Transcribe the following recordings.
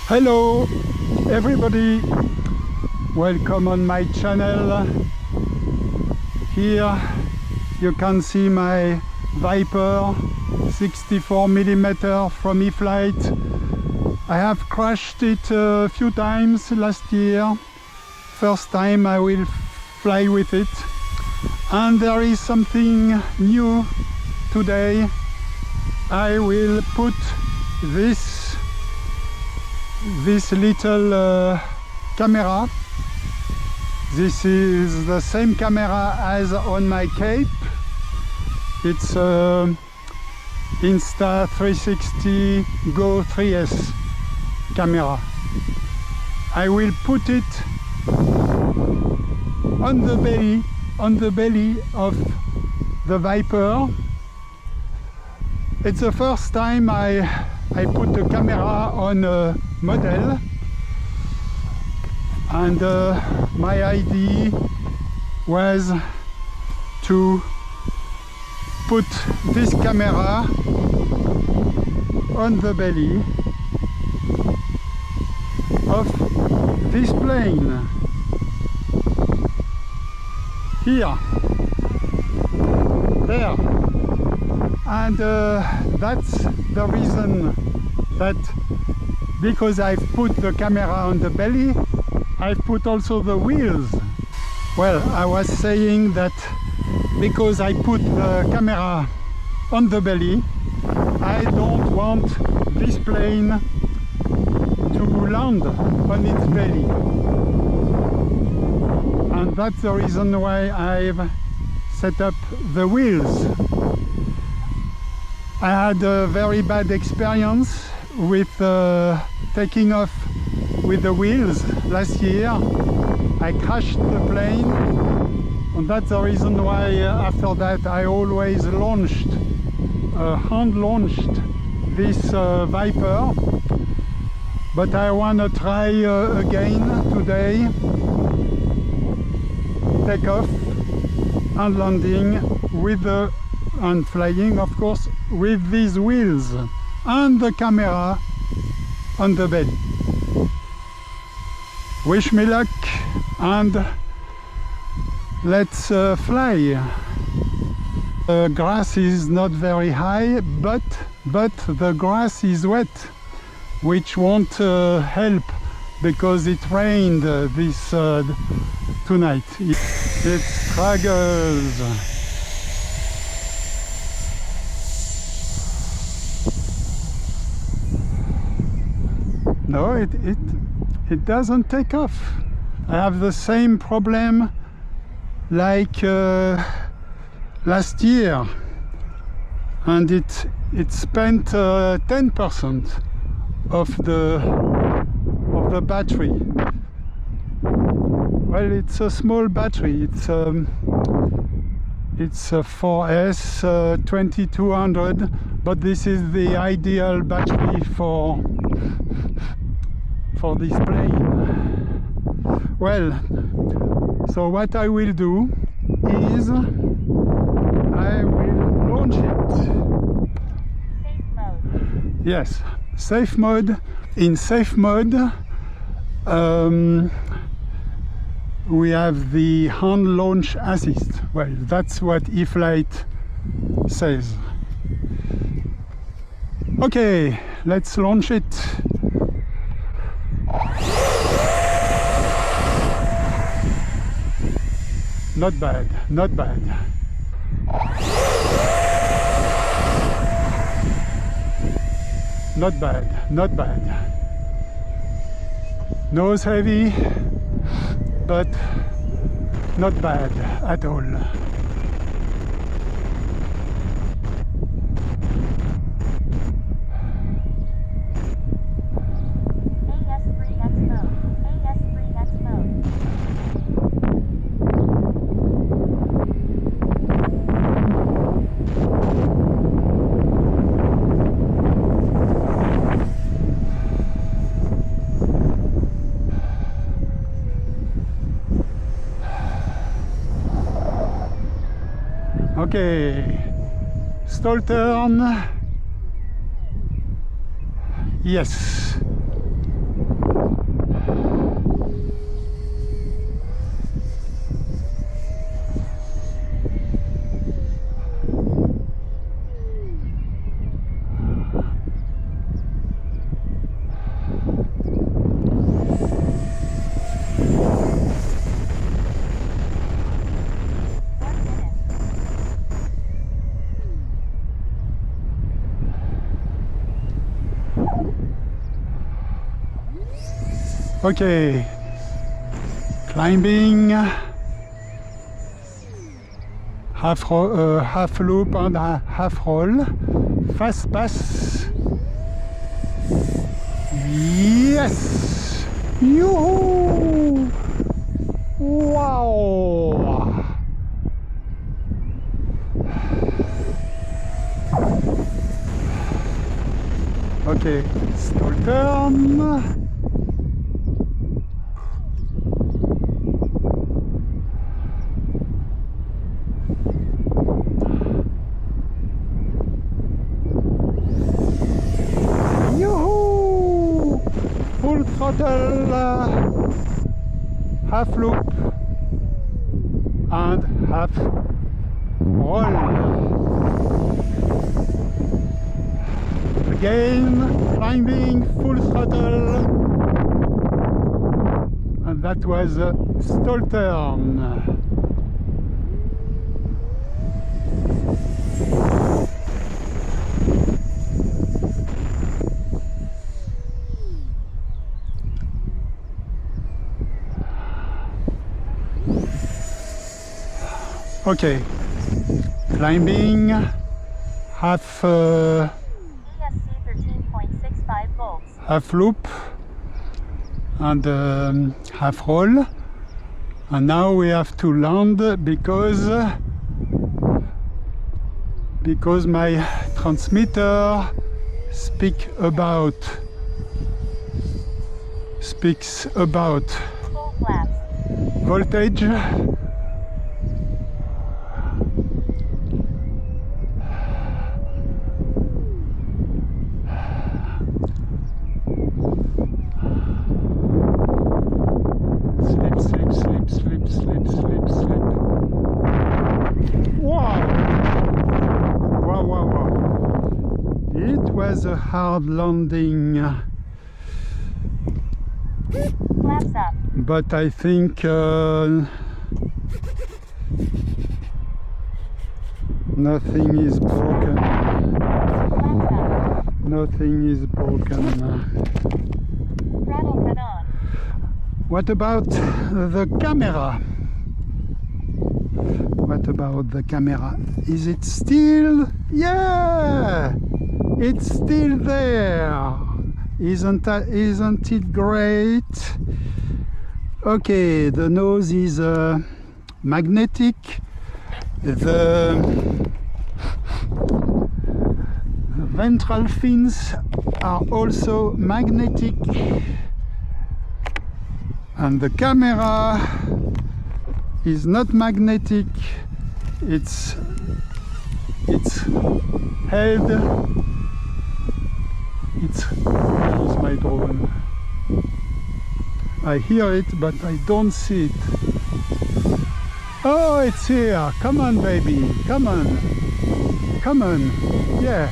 Hello everybody, welcome on my channel. Here you can see my Viper 64mm from E-flite. I have crashed it a few times last year. First time I will fly with it, and there is something new today. I will put this little camera. This is the same camera as on my Cape. It's Insta360 GO 3S camera. I will put it on the belly of the Viper. It's the first time I put the camera on a model, and my idea was to put this camera on the belly of this plane here, there, and that's the reason that, because I've put the camera on the belly, I've put also the wheels. Well, I was saying that because I put the camera on the belly, I don't want this plane to land on its belly. And that's the reason why I've set up the wheels. I had a very bad experience with taking off with the wheels last year. I crashed the plane, and that's the reason why after that I always launched, hand-launched this Viper. But I want to try again today, takeoff and landing with the, and flying of course, with these wheels and the camera on the belly. Wish me luck, and let's fly. The grass is not very high, but the grass is wet, which won't help because it rained this tonight. It struggles. No, it doesn't take off. I have the same problem like last year, and it spent 10% of the battery. Well, it's a small battery. It's a 4S 2200, but this is the ideal battery for this plane. Well, so what I will do is I will launch it. Safe mode. Yes, safe mode. In safe mode, we have the hand launch assist. Well, that's what E-flite says. Okay, let's launch it. Not bad, not bad. Not bad, not bad. Nose heavy, but not bad at all. Okay, stall turn. Yes. Okay, climbing, half loop and half roll, fast pass. Yes! Yoo-hoo! Wow! Okay, stall turn. Full throttle, half loop and half roll. Again, climbing, full throttle, and that was a stall turn. Okay, climbing, half ESC 13.65 volts. half loop and half roll, and now we have to land because my transmitter speaks about Full flaps. voltage. Slip. Wow. It was a hard landing. Flaps up. But I think nothing is broken. Flaps up. Nothing is broken. Throttle cut on. What about the camera? What about the camera? Is it still? Yeah! It's still there! Isn't it great? Okay, the nose is magnetic. The ventral fins are also magnetic. And the camera is not magnetic. It's held. Where is my drone? I hear it, but I don't see it. Oh, it's here. Come on, baby. Come on. Yeah.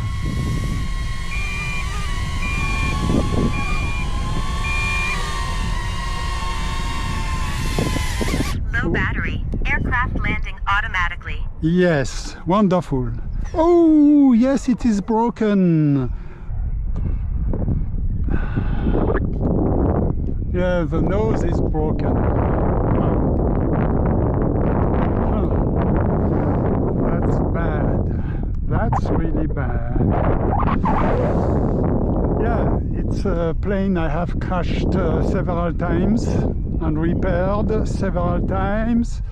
Low battery. Aircraft landing automatically. Yes, wonderful. Oh, yes, it is broken. Yeah, the nose is broken. That's bad. That's really bad. Yeah, it's a plane I have crashed several times and repaired several times.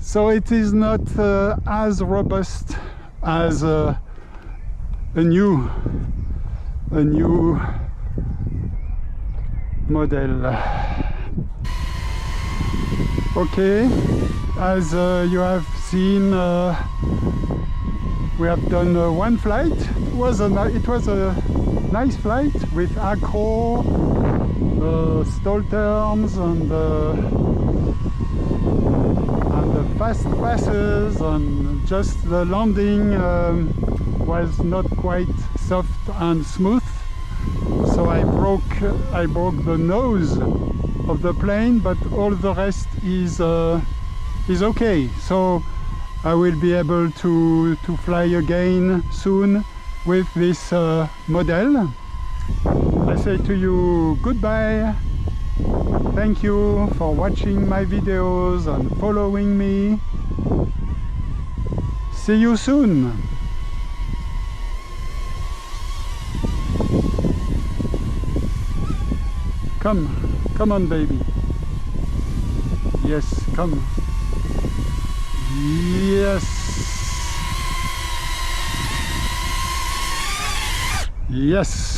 So it is not as robust as a new model. Okay, as you have seen, we have done one flight. It was a nice flight with acro, stall turns and the fast passes, and just the landing was not quite soft and smooth. So I broke the nose of the plane, but all the rest is okay. So I will be able to fly again soon with this model. I say to you goodbye. Thank you for watching my videos and following me. See you soon. Come on baby. Yes, come. Yes. Yes.